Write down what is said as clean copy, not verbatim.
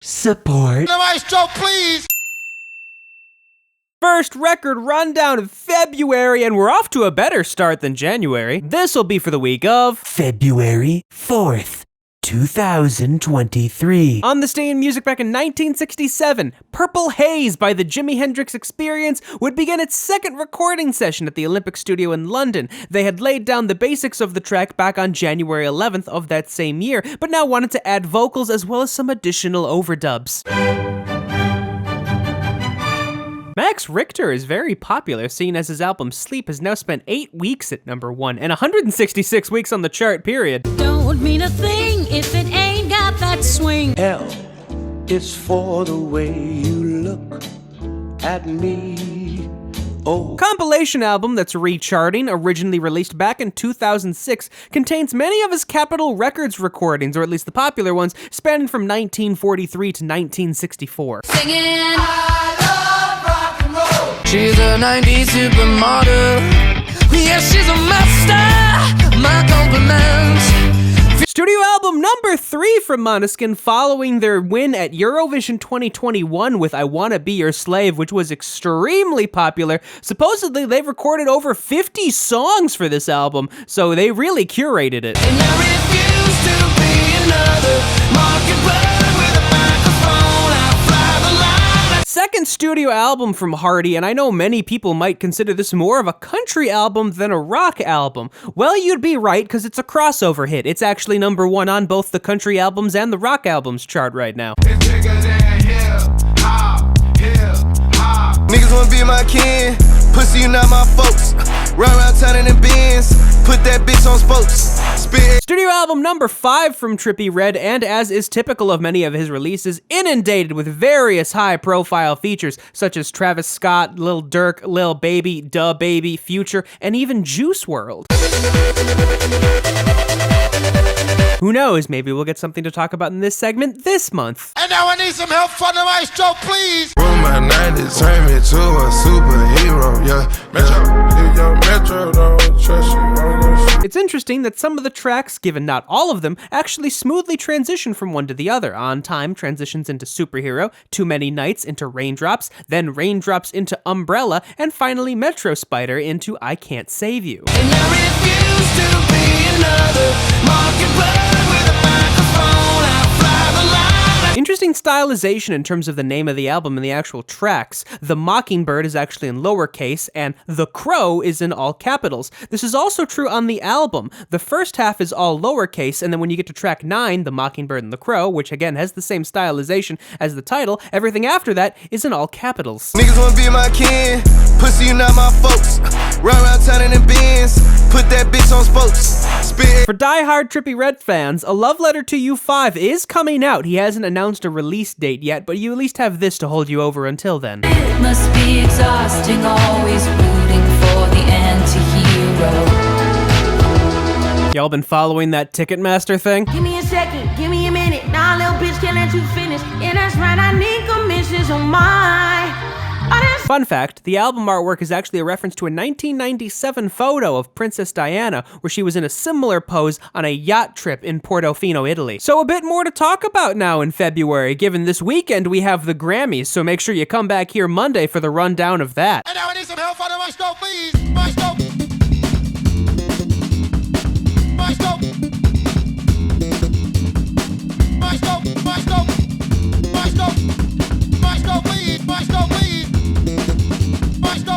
Support. The maestro, please! First record rundown of February, and we're off to a better start than January. This'll be for the week of February 4th, 2023. On this day in music back in 1967, Purple Haze by the Jimi Hendrix Experience would begin its second recording session at the Olympic Studio in London. They had laid down the basics of the track back on January 11th of that same year, but now wanted to add vocals as well as some additional overdubs. Max Richter is very popular, seeing as his album Sleep has now spent 8 weeks at number 1 and 166 weeks on the chart, period. Don't mean a thing if it ain't got that swing. L is for the way you look at me. Oh. Compilation album that's recharting, originally released back in 2006, contains many of his Capitol Records recordings, or at least the popular ones, spanning from 1943 to 1964. Singing. She's a 90s supermodel. Yeah, she's a master. My compliments. Studio album number 3 from Måneskin following their win at Eurovision 2021 with I Wanna Be Your Slave, which was extremely popular. Supposedly, they've recorded over 50 songs for this album, so they really curated it. And I refuse to be another Mockingbird with a microphone. I fly the line. Second studio album from Hardy, and I know many people might consider this more of a country album than a rock album. Well, you'd be right, because it's a crossover hit. It's actually number 1 on both the country albums and the rock albums chart right now. Niggas wanna be my kin, pussy, you not my folks. Run around town in them bins, put that bitch on spokes. Spit. Studio album number 5 from Trippie Redd, and as is typical of many of his releases, inundated with various high-profile features, such as Travis Scott, Lil Durk, Lil Baby, Da Baby, Future, and even Juice WRLD. Who knows, maybe we'll get something to talk about in this segment this month. And now I need some help from the maestro, please! From my 90s, turn me to a superhero, yeah. Metro, if your Metro don't trust you, It's interesting that some of the tracks, given not all of them, actually smoothly transition from one to the other. On Time transitions into Superhero, Too Many Nights into Raindrops, then Raindrops into Umbrella, and finally Metro Spider into I Can't Save You. And I refuse to be another Mockingbird with a microphone. I fly the line. Interesting stylization in terms of the name of the album and the actual tracks. The Mockingbird is actually in lowercase, and The Crow is in all capitals. This is also true on the album. The first half is all lowercase, and then when you get to track 9, The Mockingbird and the Crow, which again has the same stylization as the title, everything after that is in all capitals. Niggas wanna be my kin, pussy, you not my folks. Run around town in them bins, put that bitch on spokes. Spit. For die-hard Trippie Redd fans, A Love Letter to You 5 is coming out. He hasn't announced a release date yet, but you at least have this to hold you over until then. It must be exhausting, always rooting for the anti-hero. Y'all been following that Ticketmaster thing? Give me a second, give me a minute. Nah, little bitch, can't let you finish. Yeah, that's right, I need commissions on mine. Fun fact, the album artwork is actually a reference to a 1997 photo of Princess Diana, where she was in a similar pose on a yacht trip in Portofino, Italy. So a bit more to talk about now in February, given this weekend we have the Grammys, so make sure you come back here Monday for the rundown of that. And now I need some help from the maestro, please! Maestro!